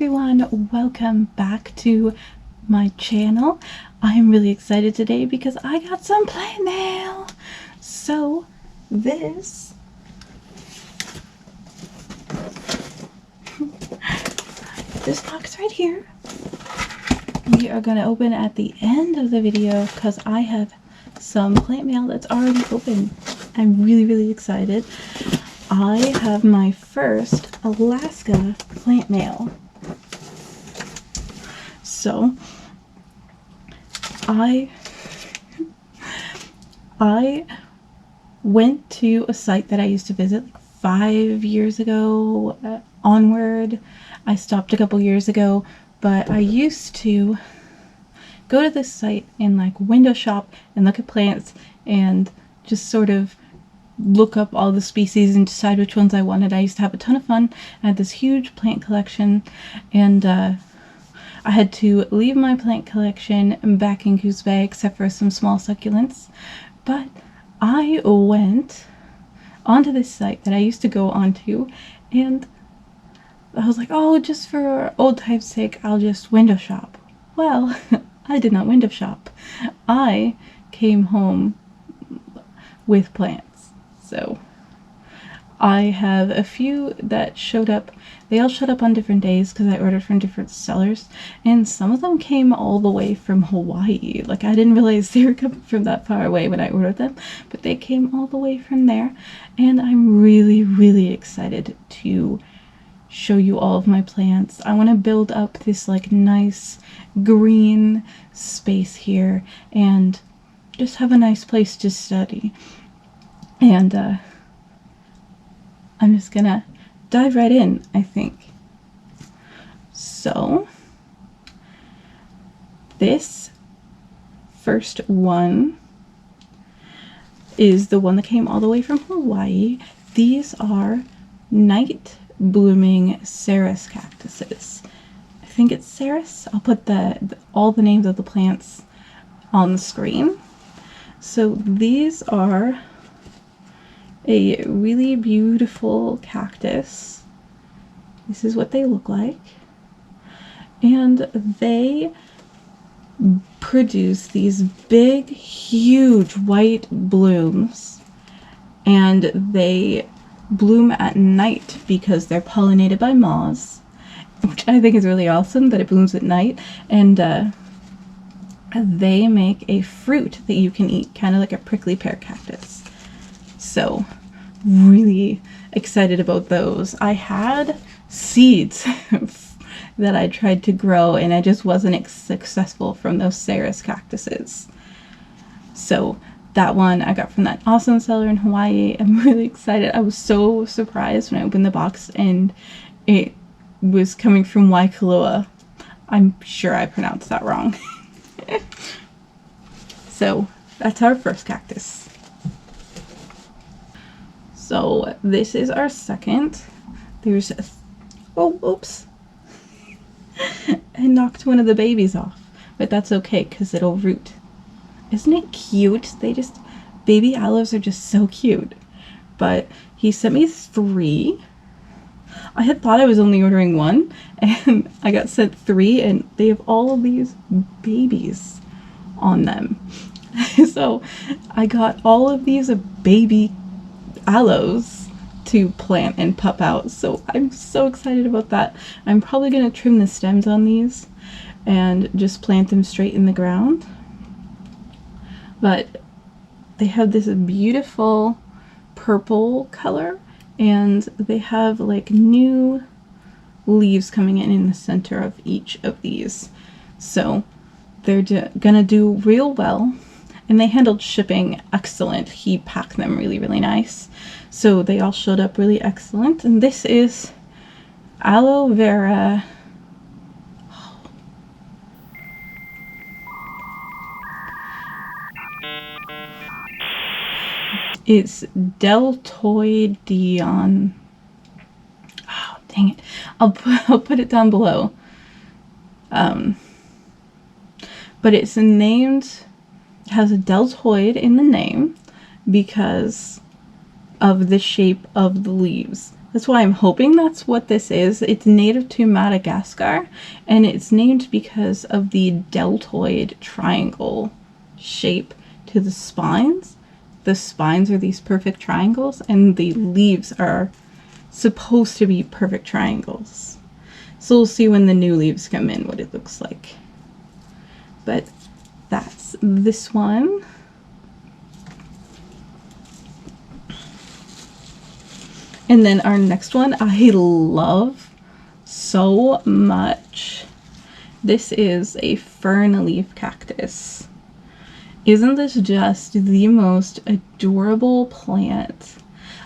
everyone, welcome back to my channel. I'm really excited today because I got some plant mail. So this box right here, we are going to open at the end of the video because I have some plant mail that's already open. I'm really excited. I have my first Alaska plant mail. So I went to a site that I used to visit like 5 years ago onward. I stopped a couple years ago, but I used to go to this site and like window shop and look at plants and just sort of look up all the species and decide which ones I wanted. I used to have a ton of fun. I had this huge plant collection, and I had to leave my plant collection back in Coos Bay except for some small succulents. But I went onto this site that I used to go onto, and I was like, oh, just for old time's sake, I'll just window shop. Well, I did not window shop. I came home with plants. So I have a few that showed up. They all showed up on different days because I ordered from different sellers, and some of them came all the way from Hawaii. Like, I didn't realize they were coming from that far away when I ordered them, but they came all the way from there, and I'm really excited to show you all of my plants. I want to build up this like nice green space here and just have a nice place to study. And I'm just gonna dive right in, I think. So this first one is the one that came all the way from Hawaii. These are night blooming Serous cactuses. I think it's Serous. I'll put all the names of the plants on the screen. So these are a really beautiful cactus. This is what they look like. And they produce these big, huge white blooms. And they bloom at night because they're pollinated by moths, which I think is really awesome that it blooms at night. And they make a fruit that you can eat, kind of like a prickly pear cactus. So really excited about those. I had seeds that I tried to grow, and I just wasn't successful from those Serous cactuses. So that one I got from that awesome seller in Hawaii. I'm really excited. I was so surprised when I opened the box and it was coming from Waikoloa. I'm sure I pronounced that wrong. So that's our first cactus. So this is our second. There's oh, oops. I knocked one of the babies off, but that's okay because it'll root. Isn't it cute? Baby aloes are just so cute. But he sent me 3. I had thought I was only ordering 1, and I got sent 3, and they have all of these babies on them. So I got all of these baby aloes to plant and pup out. So I'm so excited about that. I'm probably going to trim the stems on these and just plant them straight in the ground. But they have this beautiful purple color, and they have like new leaves coming in the center of each of these. So they're gonna do real well, and they handled shipping excellent. He packed them really nice. So they all showed up really excellent. And this is Aloe Vera. It's Deltoideon. Oh, dang it. I'll put it down below. But it's named, has a deltoid in the name because of the shape of the leaves. That's why I'm hoping that's what this is. It's native to Madagascar, and it's named because of the deltoid triangle shape to the spines. The spines are these perfect triangles, and the leaves are supposed to be perfect triangles. So we'll see when the new leaves come in what it looks like. But that's this one. And then our next one I love so much. This is a fern leaf cactus. Isn't this just the most adorable plant?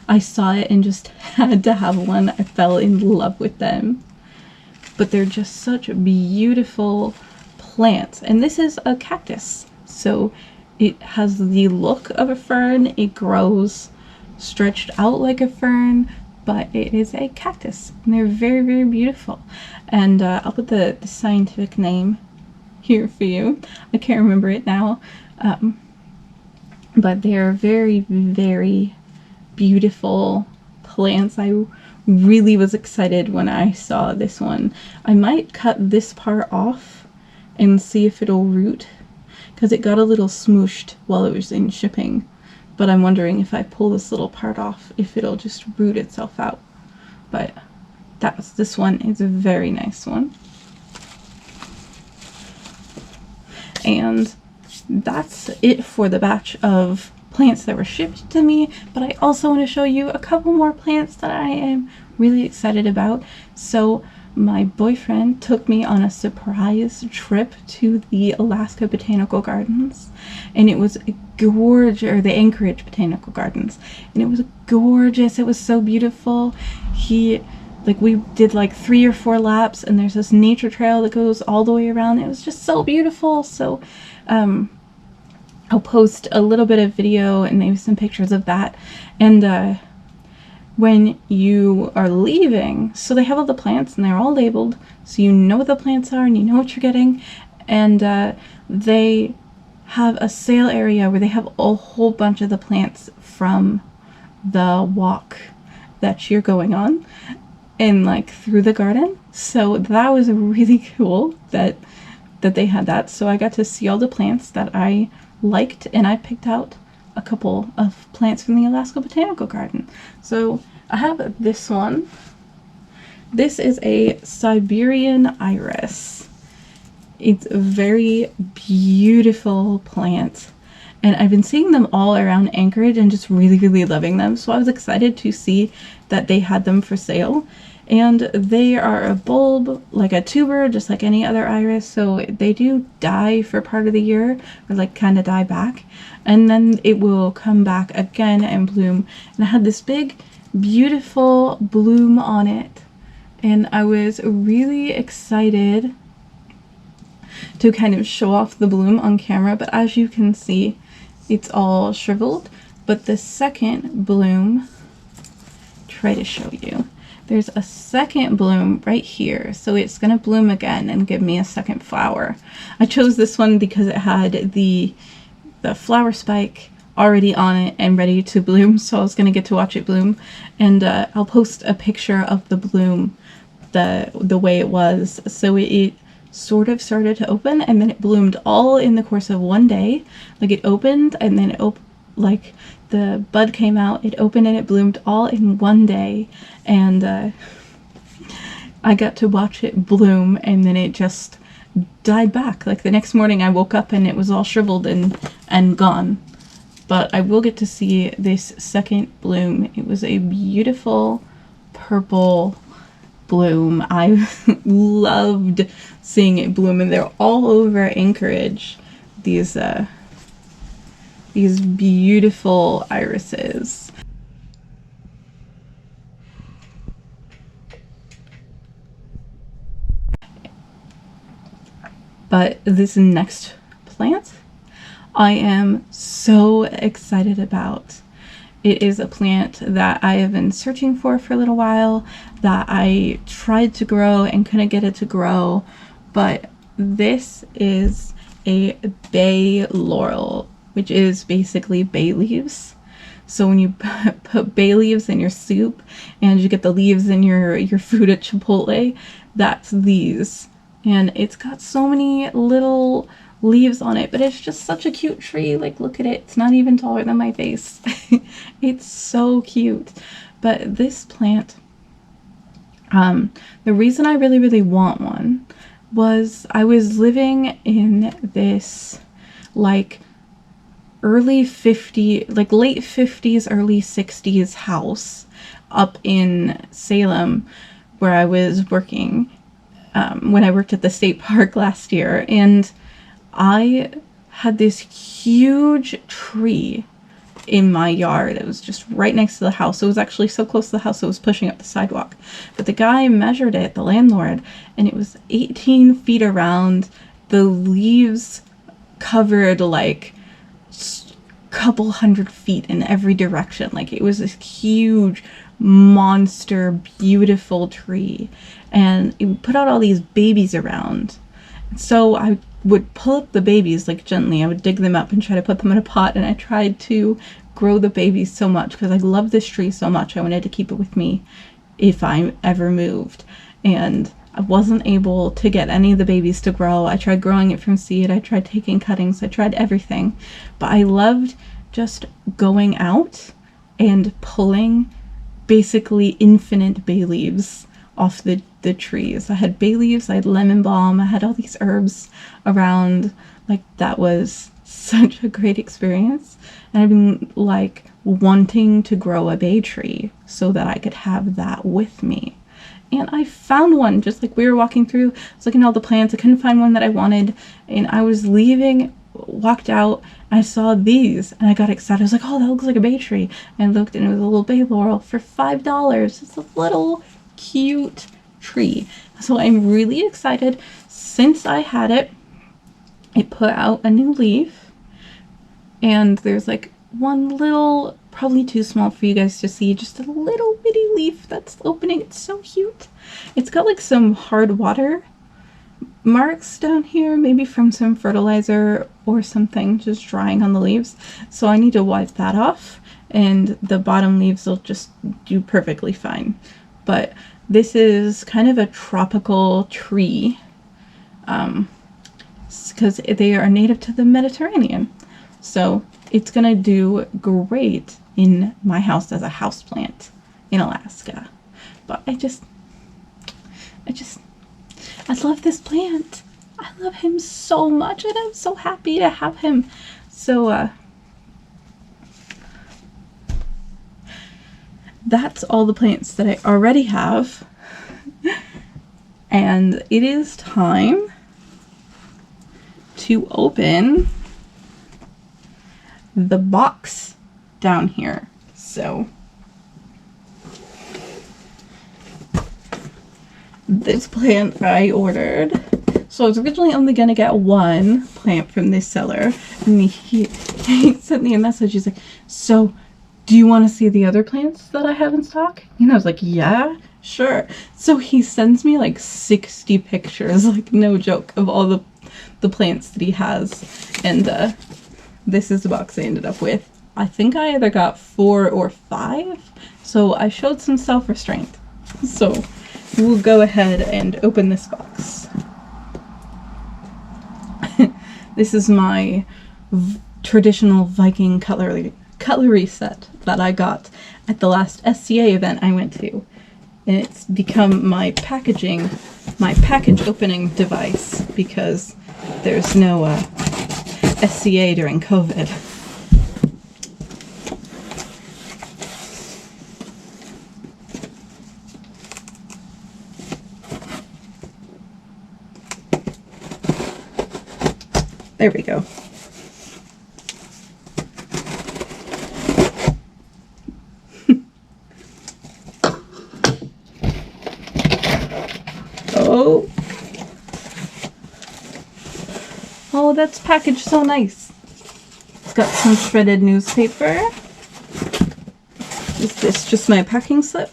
I saw it and just had to have one. I fell in love with them. But they're just such beautiful plants. And this is a cactus. So it has the look of a fern. It grows stretched out like a fern, but it is a cactus. And they're very, very beautiful. And I'll put the scientific name here for you. I can't remember it now. But they are very, very beautiful plants. I really was excited when I saw this one. I might cut this part off and see if it'll root, because it got a little smooshed while it was in shipping. But I'm wondering if I pull this little part off, if it'll just root itself out. But this one is a very nice one. And that's it for the batch of plants that were shipped to me, but I also want to show you a couple more plants that I am really excited about. So my boyfriend took me on a surprise trip to the Alaska Botanical Gardens, and it was gorgeous, or the Anchorage Botanical Gardens, and it was gorgeous. It was so beautiful. We did like 3 or 4 laps, and there's this nature trail that goes all the way around. It was just so beautiful. So I'll post a little bit of video and maybe some pictures of that. And when you are leaving, so they have all the plants and they're all labeled, so you know what the plants are and you know what you're getting. And they have a sale area where they have a whole bunch of the plants from the walk that you're going on, and like through the garden. So that was really cool that they had that. So I got to see all the plants that I liked, and I picked out a couple of plants from the Alaska Botanical Garden. So I have this one. This is a Siberian Iris. It's a very beautiful plant, and I've been seeing them all around Anchorage and just really, really loving them. So I was excited to see that they had them for sale. And they are a bulb, like a tuber, just like any other iris. So they do die for part of the year, or like kind of die back. And then it will come back again and bloom. And I had this big, beautiful bloom on it. And I was really excited to kind of show off the bloom on camera. But as you can see, it's all shriveled. But the second bloom, try to show you. There's a second bloom right here, so it's gonna bloom again and give me a second flower. I chose this one because it had the flower spike already on it and ready to bloom, so I was gonna get to watch it bloom. And I'll post a picture of the bloom, the way it was. So it sort of started to open, and then it bloomed all in the course of one day. Like it opened, and then like the bud came out, it opened, and it bloomed all in one day. And I got to watch it bloom, and then it just died back. Like the next morning I woke up and it was all shriveled and gone. But I will get to see this second bloom. It was a beautiful purple bloom. I loved seeing it bloom, and they're all over Anchorage, these beautiful irises. But this next plant I am so excited about. It is a plant that I have been searching for a little while, that I tried to grow and couldn't get it to grow. But this is a bay laurel, which is basically bay leaves. So when you put bay leaves in your soup and you get the leaves in your food at Chipotle, that's these. And it's got so many little leaves on it, but it's just such a cute tree. Like, look at it. It's not even taller than my face. It's so cute. But this plant, the reason I really, really want one was I was living in this like early 50s, like late 50s, early 60s house up in Salem where I was working when I worked at the state park last year. And I had this huge tree in my yard. It was just right next to the house. It was actually so close to the house it was pushing up the sidewalk. But the guy measured it, the landlord, and it was 18 feet around. The leaves covered like a couple hundred feet in every direction. Like, it was this huge monster beautiful tree, and it would put out all these babies around. So I would pull up the babies like gently. I would dig them up and try to put them in a pot, and I tried to grow the babies so much because I love this tree so much. I wanted to keep it with me if I ever moved, and I wasn't able to get any of the babies to grow. I tried growing it from seed. I tried taking cuttings. I tried everything, but I loved just going out and pulling basically infinite bay leaves off the trees. I had bay leaves, I had lemon balm, I had all these herbs around. Like, that was such a great experience. And I've been like wanting to grow a bay tree so that I could have that with me. And I found one. Just like we were walking through, I was looking at all the plants, I couldn't find one that I wanted, and I was leaving, walked out, and I saw these and I got excited. I was like, oh, that looks like a bay tree. And I looked, and it was a little bay laurel for $5. It's a little cute tree. So I'm really excited. Since I had it, it put out a new leaf, and there's like one little, probably too small for you guys to see, just a little bitty leaf that's opening. It's so cute. It's got like some hard water marks down here, maybe from some fertilizer or something just drying on the leaves. So I need to wipe that off, and the bottom leaves will just do perfectly fine. But this is kind of a tropical tree because they are native to the Mediterranean. So it's gonna do great in my house as a houseplant in Alaska. But I love this plant. I love him so much, and I'm so happy to have him. So that's all the plants that I already have. And it is time to open the box down here. So this plant I ordered. So I was originally only gonna get one plant from this seller, and he sent me a message. He's like, so do you want to see the other plants that I have in stock? And I was like, yeah, sure. So he sends me like 60 pictures, like no joke, of all the plants that he has. And this is the box I ended up with. I think I either got 4 or 5. So I showed some self-restraint. So we'll go ahead and open this box. This is my traditional Viking cutlery set that I got at the last SCA event I went to. And it's become my package opening device because there's no SCA during COVID. There we go. Oh, that's packaged so nice. It's got some shredded newspaper. Is this just my packing slip?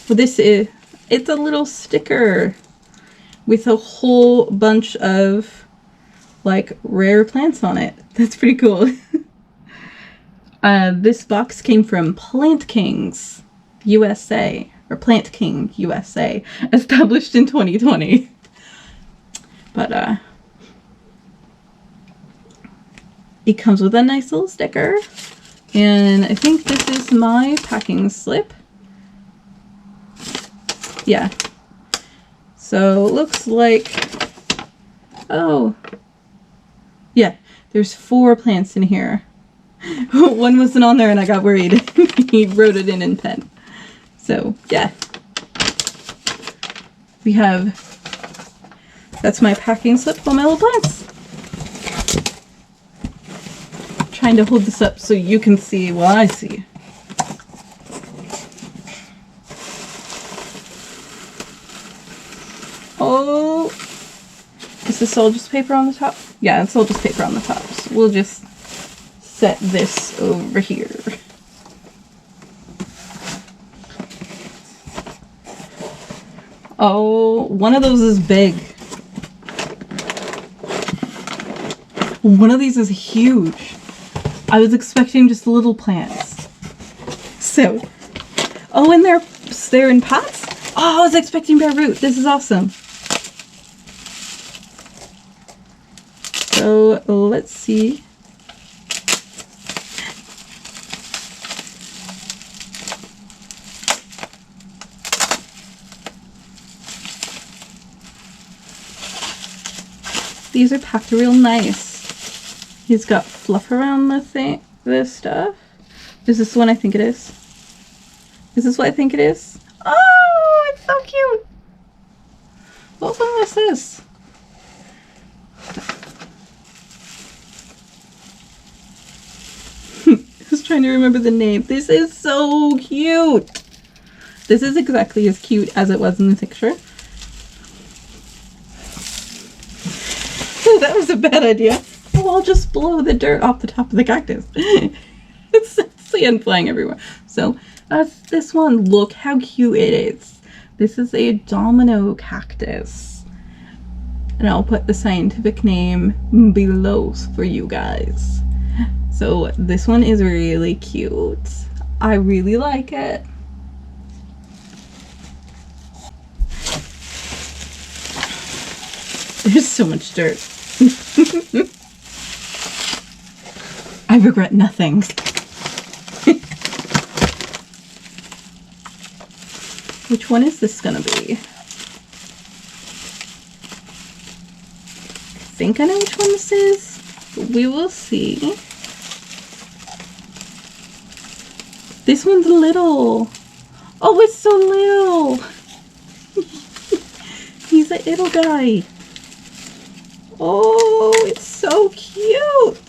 Well, it's a little sticker with a whole bunch of like rare plants on it. That's pretty cool. This box came from Plant Kings USA, or Plant King USA, established in 2020. But it comes with a nice little sticker, and I think this is my packing slip. Yeah. So it looks like, oh, yeah, there's 4 plants in here. One wasn't on there and I got worried. He wrote it in pen. So, yeah. We have, that's my packing slip for my little plants. I'm trying to hold this up so you can see what I see. Oh, is this all just paper on the top? Yeah, it's all just paper on the top. So we'll just set this over here. Oh, one of those is big. One of these is huge. I was expecting just little plants. So, oh, and they're in pots? Oh, I was expecting bare root. This is awesome. So let's see. These are packed real nice. He's got fluff around this stuff. Is this the one I think it is? Is this what I think it is? Oh, it's so cute. What one was this? I was trying to remember the name. This is so cute. This is exactly as cute as it was in the picture. That was a bad idea. Oh, I'll just blow the dirt off the top of the cactus. It's sand flying everywhere. So that's this one. Look how cute it is. This is a domino cactus. And I'll put the scientific name below for you guys. So this one is really cute. I really like it. There's so much dirt. I regret nothing. Which one is this gonna be? I think I know which one this is, but we will see. This one's little. Oh, it's so little. He's a little guy. Oh, it's so cute.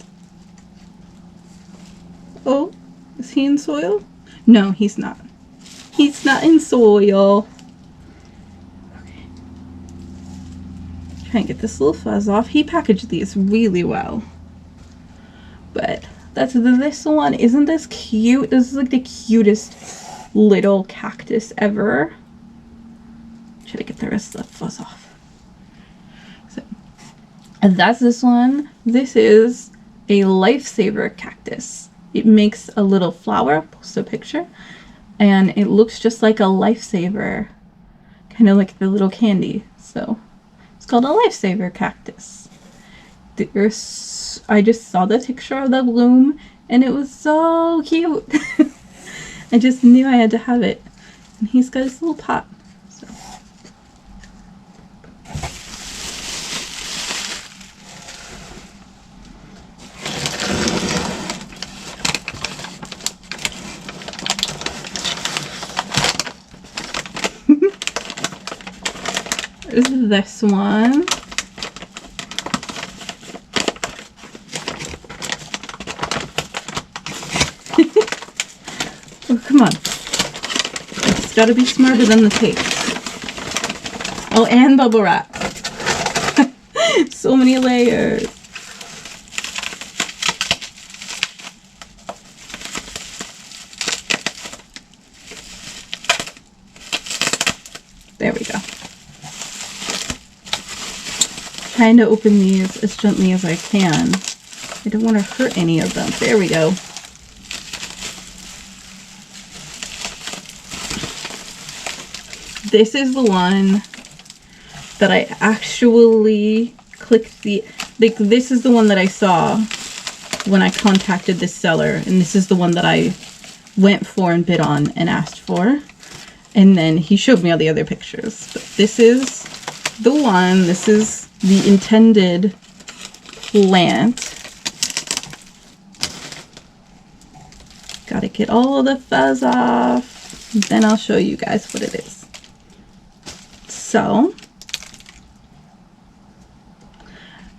Oh, is he in soil? No, he's not. He's not in soil. Okay. Try and get this little fuzz off. He packaged these really well. But that's this one. Isn't this cute? This is like the cutest little cactus ever. Try to get the rest of the fuzz off. And that's this one. This is a lifesaver cactus. It makes a little flower. I'll post a picture. And it looks just like a lifesaver. Kind of like the little candy. So it's called a lifesaver cactus. I just saw the picture of the bloom and it was so cute. I just knew I had to have it. And he's got his little pot. So. This one. Oh, come on. It's gotta be smarter than the tape. Oh, and bubble wrap. So many layers. There we go. Trying to open these as gently as I can. I don't want to hurt any of them. There we go. this is the one that I actually clicked like this is the one that I saw when I contacted this seller, and this is the one that I went for and bid on and asked for. And then he showed me all the other pictures. But this is the one, this is the intended plant. Gotta get all the fuzz off, then I'll show you guys what it is. So,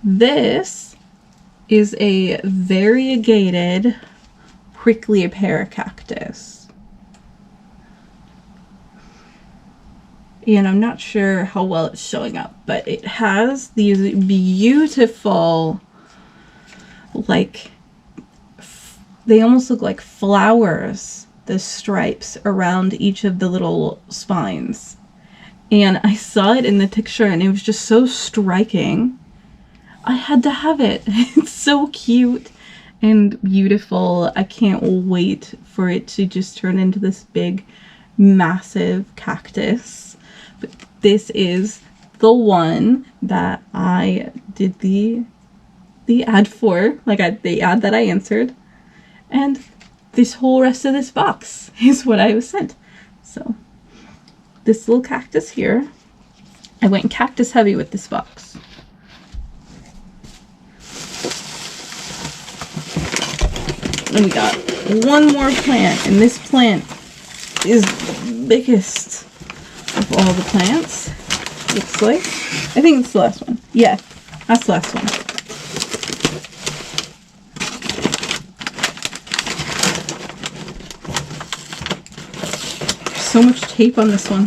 this is a variegated prickly pear cactus. And I'm not sure how well it's showing up, but it has these beautiful, like, they almost look like flowers, the stripes around each of the little spines. And I saw it in the picture and it was just so striking. I had to have it. It's so cute and beautiful. I can't wait for it to just turn into this big, massive cactus. But this is the one that I did the ad for, like the ad that I answered. And this whole rest of this box is what I was sent. So this little cactus here, I went cactus heavy with this box. And we got one more plant, and this plant is the biggest of all the plants. Looks like. I think it's the last one. Yeah, that's the last one. There's so much tape on this one.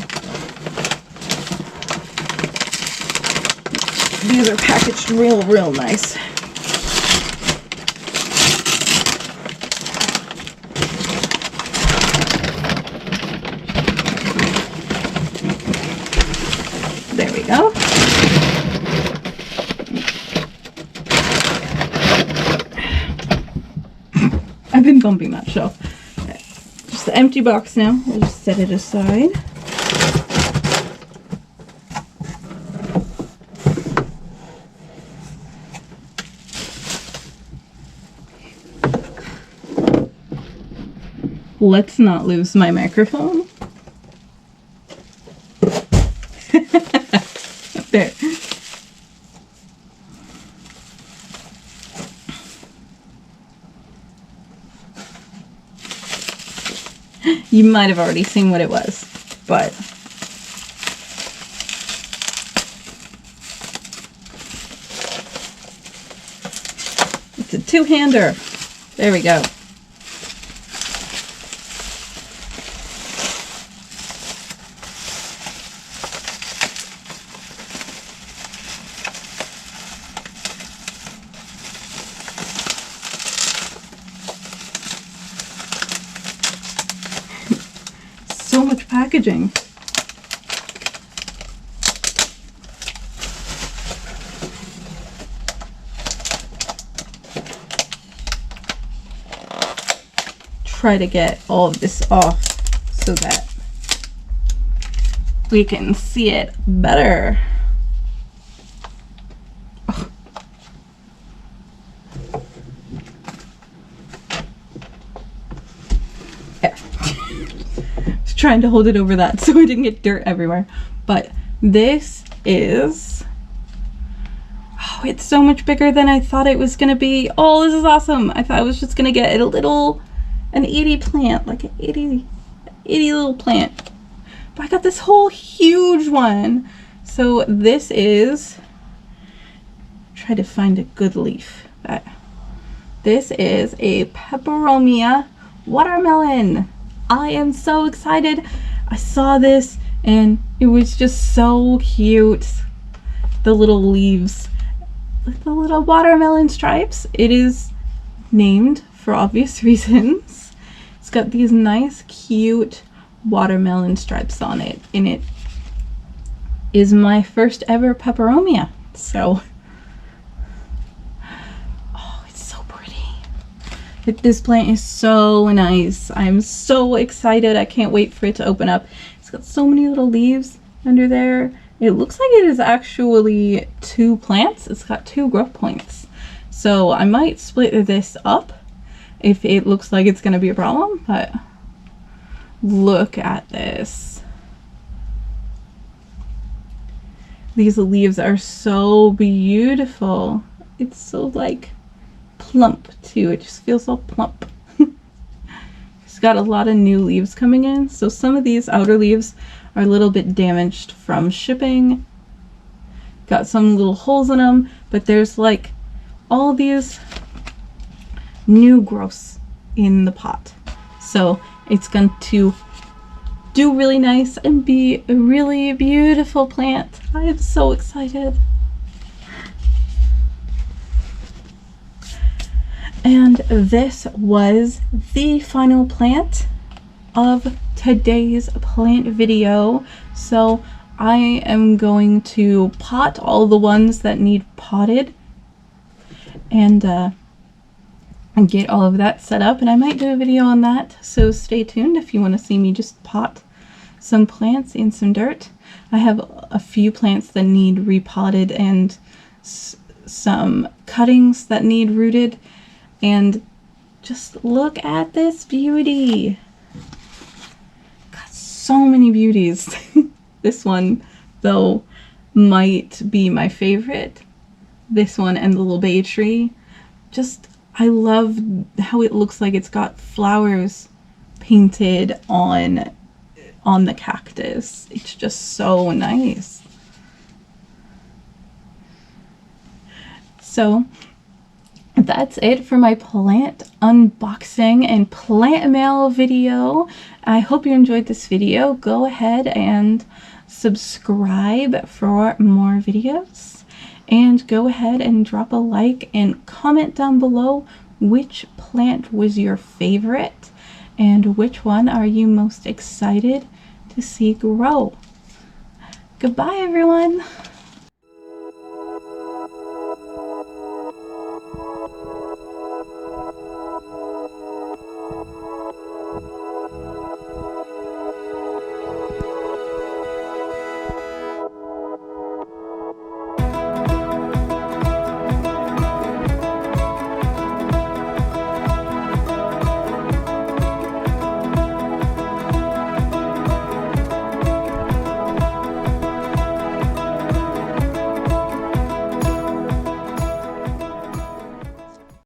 These are packaged real nice. There we go. I've been bumping that shelf. Okay. Just the empty box now. We'll just set it aside. Let's not lose my microphone. There. You might have already seen what it was, but it's a two-hander. There we go. So much packaging. Try to get all of this off so that we can see it better. Oh. Yeah. Trying to hold it over that so I didn't get dirt everywhere. But this is, oh, it's so much bigger than I thought it was gonna be. Oh, this is awesome. I thought I was just gonna get an itty plant, like an itty little plant, but I got this whole huge one. So this is, try to find a good leaf. This is a Peperomia Watermelon. I am so excited. I saw this and it was just so cute. The little leaves with the little watermelon stripes. It is named for obvious reasons. It's got these nice, cute watermelon stripes on it, and it is my first ever peperomia. So, oh, it's so pretty. This plant is so nice. I'm so excited. I can't wait for it to open up. It's got so many little leaves under there. It looks like it is actually 2 plants. It's got 2 growth points. So I might split this up if it looks like it's going to be a problem, but look at this. These leaves are so beautiful. It's so like plump too. It just feels so plump. It's got a lot of new leaves coming in. So some of these outer leaves are a little bit damaged from shipping. Got some little holes in them, but there's like all these new growths in the pot. So it's going to do really nice and be a really beautiful plant. I am so excited. And this was the final plant of today's plant video. So I am going to pot all the ones that need potted and get all of that set up, and I might do a video on that, so stay tuned if you want to see me just pot some plants in some dirt. I have a few plants that need repotted and some cuttings that need rooted, and just look at this beauty. Got so many beauties. This one though might be my favorite. This one and the little bay tree. Just, I love how it looks like it's got flowers painted on the cactus. It's just so nice. So that's it for my plant unboxing and plant mail video. I hope you enjoyed this video. Go ahead and subscribe for more videos, and go ahead and drop a like and comment down below which plant was your favorite and which one are you most excited to see grow. Goodbye everyone.